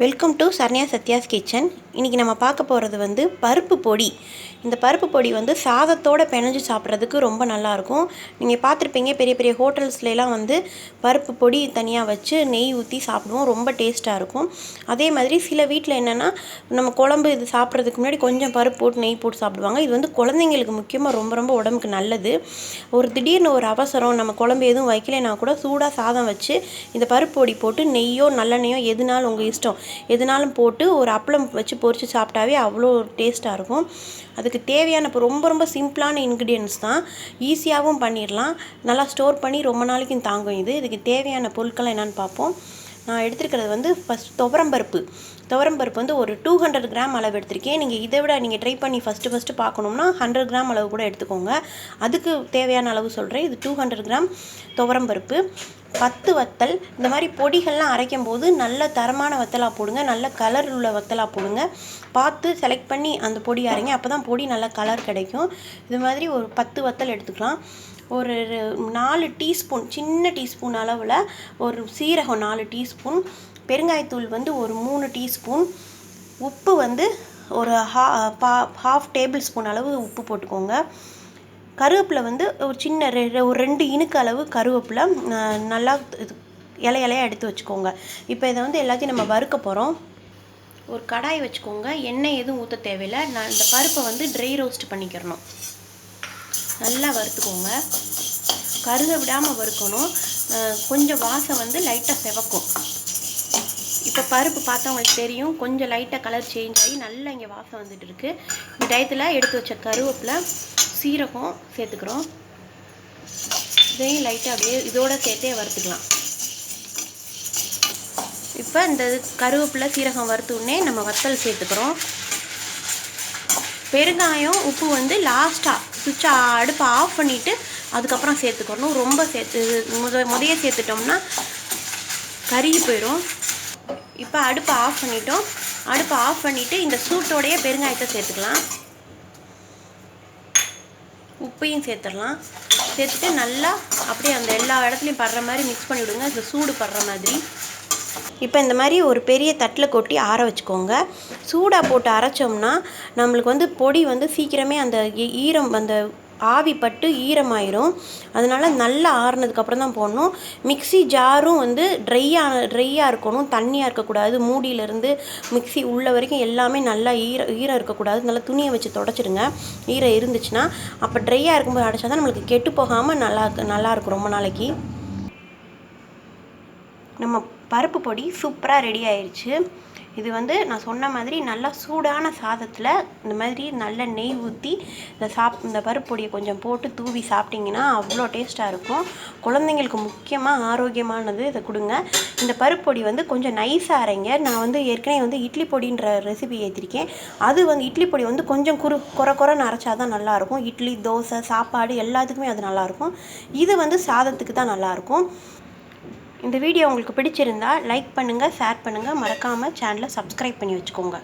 Welcome to Saranya Sathya's kitchen. இன்றைக்கி நம்ம பார்க்க போகிறது வந்து பருப்பு பொடி. இந்த பருப்பு பொடி வந்து சாதத்தோடு பிணைஞ்சு சாப்பிட்றதுக்கு ரொம்ப நல்லாயிருக்கும். நீங்கள் பார்த்துருப்பீங்க, பெரிய பெரிய ஹோட்டல்ஸ்லாம் வந்து பருப்பு பொடி தனியாக வச்சு நெய் ஊற்றி சாப்பிடுவோம், ரொம்ப டேஸ்ட்டாக இருக்கும். அதே மாதிரி சில வீட்டில் என்னென்னா, நம்ம குழம்பு இது சாப்பிட்றதுக்கு முன்னாடி கொஞ்சம் பருப்பு போட்டு நெய் போட்டு சாப்பிடுவாங்க. இது வந்து குழந்தைங்களுக்கு முக்கியமாக ரொம்ப ரொம்ப உடம்புக்கு நல்லது. திடீர்னு ஒரு அவசரம், நம்ம குழம்பு எதுவும் வைக்கலைன்னா கூட சூடாக சாதம் வச்சு இந்த பருப்பு பொடி போட்டு நெய்யோ நல்லெண்ணெயோ எதுனாலும் உங்கள் இஷ்டம், எதுனாலும் போட்டு ஒரு அப்பளம் வச்சு பொரித்து சாப்பிட்டாவே அவ்வளோ டேஸ்ட்டாக இருக்கும். அதுக்கு தேவையான இப்போ ரொம்ப ரொம்ப சிம்பிளான இன்க்ரீடியன்ட்ஸ் தான், ஈஸியாகவும் பண்ணிடலாம், நல்லா ஸ்டோர் பண்ணி ரொம்ப நாளைக்கும் தாங்கும். இதுக்கு தேவையான பொருட்கள் என்னென்னு பார்ப்போம். நான் எடுத்துருக்கிறது வந்து ஃபஸ்ட் துவரம்பருப்பு வந்து ஒரு 200 கிராம் அளவு எடுத்திருக்கேன். நீங்கள் இதை விட நீங்கள் ட்ரை பண்ணி ஃபஸ்ட்டு பார்க்கணும்னா 100 கிராம் அளவு கூட எடுத்துக்கோங்க. அதுக்கு தேவையான அளவு சொல்கிறேன். இது 200 கிராம் துவரம்பருப்பு. 10 வத்தல். இந்த மாதிரி பொடிகள்லாம் அரைக்கும் போது நல்ல தரமான வத்தலாக போடுங்க, நல்ல கலர் உள்ள வத்தலாக போடுங்க. பார்த்து செலக்ட் பண்ணி அந்த பொடி அரைங்க, அப்போ தான் பொடி நல்ல கலர் கிடைக்கும். இது மாதிரி ஒரு 10 வத்தல் எடுத்துக்கலாம். ஒரு 4 டீஸ்பூன், சின்ன டீஸ்பூன் அளவில் ஒரு சீரகம் 4 டீஸ்பூன், பெருங்காயத்தூள் வந்து ஒரு 3 டீஸ்பூன், உப்பு வந்து ஒரு ஹாஃப் டேபிள் ஸ்பூன் அளவு உப்பு போட்டுக்கோங்க. கருவேப்பிலை வந்து ஒரு சின்ன ஒரு 2 இனுக்கு அளவு கருவேப்பிலை நல்லா இலையாக எடுத்து வச்சுக்கோங்க. இப்போ இதை வந்து எல்லாத்தையும் நம்ம வறுக்க போகிறோம். ஒரு கடாய் வச்சுக்கோங்க, எண்ணெய் எதுவும் ஊற்ற தேவையில்லை. நான் இந்த பருப்பை வந்து ட்ரை ரோஸ்ட் பண்ணிக்கிறணும். நல்லா வறுத்துக்கோங்க, கருக விடாமல் வறுக்கணும். கொஞ்சம் வாசம் வந்து லைட்டாக செவக்கும். இப்போ பருப்பு பார்த்தா உங்களுக்கு தெரியும், கொஞ்சம் லைட்டாக கலர் சேஞ்ச் ஆகி நல்லா இங்கே வாசம் வந்துட்டு இருக்குது. இந்த டயத்தில் எடுத்து வச்ச கருவேப்பிலை, சீரகம் சேர்த்துக்கிறோம். இதையும் லைட்டாக அப்படியே இதோட சேர்த்தே வறுத்துக்கலாம். இப்போ இந்த கருவேப்பிலை சீரகம் வறுத்துன்னே நம்ம வத்தல் சேர்த்துக்கிறோம். பெருங்காயம் உப்பு வந்து லாஸ்ட்டாக அடுப்பை ஆஃப் பண்ணிவிட்டு அதுக்கப்புறம் சேர்த்துக்கணும். ரொம்ப முதைய சேர்த்துட்டோம்னா கருகி போயிடும். இப்போ அடுப்பை ஆஃப் பண்ணிட்டோம். அடுப்பை ஆஃப் பண்ணிவிட்டு இந்த சூட்டோடைய பெருங்காயத்தை சேர்த்துக்கலாம். உப்பையும் சேர்த்துடலாம். சேர்த்துட்டு நல்லா அப்படியே அந்த எல்லா இடத்துலையும் படுற மாதிரி மிக்ஸ் பண்ணி விடுங்க, இந்த சூடு படுற மாதிரி. இப்போ இந்த மாதிரி ஒரு பெரிய தட்டில் கொட்டி ஆற வச்சுக்கோங்க. சூடாக போட்டு அரைச்சோம்னா நம்மளுக்கு வந்து பொடி வந்து சீக்கிரமே அந்த ஈரம், அந்த ஆவி பட்டு ஈரமாயிரும். அதனால் நல்லா ஆறுனதுக்கப்புறம் தான் போடணும். மிக்ஸி ஜாரும் வந்து ட்ரையாக இருக்கணும், தண்ணியாக இருக்கக்கூடாது. மூடியிலேருந்து மிக்ஸி உள்ள வரைக்கும் எல்லாமே நல்லா ஈரம் இருக்கக்கூடாது. நல்லா துணியை வச்சு தொடச்சிடுங்க ஈரம் இருந்துச்சுன்னா. அப்போ ட்ரையாக இருக்கும்போது அடைச்சா தான் நம்மளுக்கு கெட்டு போகாமல் நல்லாயிருக்கும் ரொம்ப நாளைக்கு. நம்ம பருப்பு பொடி சூப்பராக ரெடி ஆயிடுச்சு. இது வந்து நான் சொன்ன மாதிரி நல்லா சூடான சாதத்தில் இந்த மாதிரி நல்ல நெய் ஊற்றி இந்த பருப்பு பொடியை கொஞ்சம் போட்டு தூவி சாப்பிட்டிங்கன்னா அவ்வளோ டேஸ்ட்டாக இருக்கும். குழந்தைங்களுக்கு முக்கியமாக ஆரோக்கியமானது, இதை கொடுங்க. இந்த பருப்பு பொடி வந்து கொஞ்சம் நைஸாக அரைங்க. நான் வந்து ஏற்கனவே வந்து இட்லி பொடின்ற ரெசிபி ஏற்றிருக்கேன். அது வந்து இட்லி பொடி வந்து கொஞ்சம் குறைன்னு அரைச்சா தான் நல்லாயிருக்கும். இட்லி, தோசை, சாப்பாடு எல்லாத்துக்குமே அது நல்லாயிருக்கும். இது வந்து சாதத்துக்கு தான் நல்லாயிருக்கும். இந்த வீடியோ உங்களுக்கு பிடிச்சிருந்தா லைக் பண்ணுங்கள், ஷேர் பண்ணுங்கள், மறக்காமல் சேனலை சப்ஸ்கிரைப் பண்ணி வச்சுக்கோங்க.